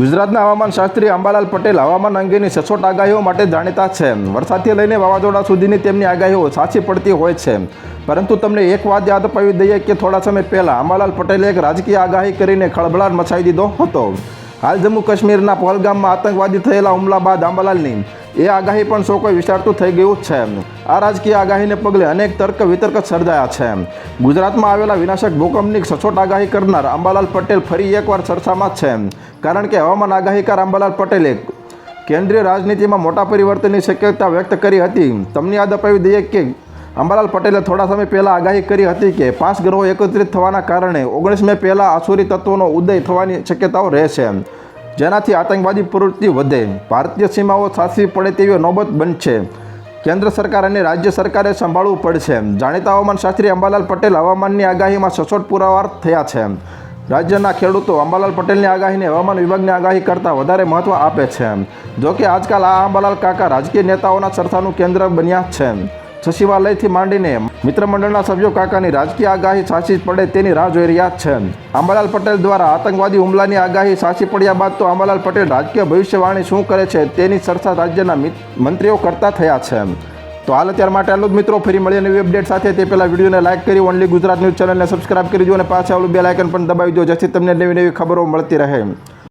ગુજરાતના હવામાન શાસ્ત્રી અંબાલાલ પટેલ હવામાન અંગેની સચોટ આગાહીઓ માટે જાણીતા છે. વરસાદથી લઈને વાવાઝોડા સુધીની તેમની આગાહીઓ સાચી પડતી હોય છે. પરંતુ તમને એક વાત યાદ અપાવી દઈએ કે થોડા સમય પહેલાં અંબાલાલ પટેલે એક રાજકીય આગાહી કરીને ખળભળાટ મચાવી દીધો હતો. હાલ જમ્મુ કાશ્મીરના પહલગામમાં આતંકવાદી થયેલા હુમલા બાદ અંબાલાલની એ આગાહી પણ સૌ કોઈ વિચારતું થઈ ગયું છે. આ રાજકીય આગાહીને પગલે અનેક તર્ક વિતર્ક સર્જાયા છે. ગુજરાતમાં આવેલા વિનાશક ભૂકંપની સચોટ આગાહી કરનાર અંબાલાલ પટેલ ફરી એકવાર ચર્ચામાં છે. કારણ કે હવામાન આગાહીકાર અંબાલાલ પટેલે કેન્દ્રીય રાજનીતિમાં મોટા પરિવર્તનની શક્યતા વ્યક્ત કરી હતી. તમને યાદ અપાવી દઈએ કે અંબાલાલ પટેલે થોડા સમય પહેલાં આગાહી કરી હતી કે 5 ગ્રહો એકત્રિત થવાના કારણે 19 મે પહેલાં આસુરી તત્વોનો ઉદય થવાની શક્યતાઓ રહેશે, જેનાથી આતંકવાદી પ્રવૃત્તિ વધે, ભારતીય સીમાઓ સાચવી પડે તેવી નોબત બનશે. કેન્દ્ર સરકાર અને રાજ્ય સરકારે સંભાળવું પડશે. જાણીતા હવામાનશાસ્ત્રી અંબાલાલ પટેલ હવામાનની આગાહીમાં સચોટ પુરાવા થયા છે. રાજ્યના ખેડૂતો અંબાલાલ પટેલની આગાહીને હવામાન વિભાગની આગાહી કરતાં વધારે મહત્ત્વ આપે છે. જોકે આજકાલ આ અંબાલાલ કાકા રાજકીય નેતાઓના ચર્ચાનું કેન્દ્ર બન્યા છે. સચિવાલયથી માંડીને મિત્રમંડળના સભ્યો કાકાની રાજકીય આગાહી સાચી પડે તેની રાહ જોઈ રહ્યા છે. અંબાલાલ પટેલ દ્વારા આતંકવાદી હુમલાની આગાહી સાચી પડ્યા બાદ તો અંબાલાલ પટેલ રાજકીય ભવિષ્યવાણી શું કરે છે તેની ચર્ચા રાજ્યના મંત્રીઓ કરતા થયા છે. તો હાલ અત્યાર માટે આટલું જ મિત્રો. ફરી મળીએ નવી અપડેટ સાથે. તે પહેલાં વિડીયોને લાઇક કરી ઓનલી ગુજરાત ન્યૂઝ ચેનલને સબસ્ક્રાઇબ કરી દો અને પાછા આવેલું બેલ આઇકન પણ દબાવી દો, જેથી તમને નવી નવી ખબરો મળતી રહે.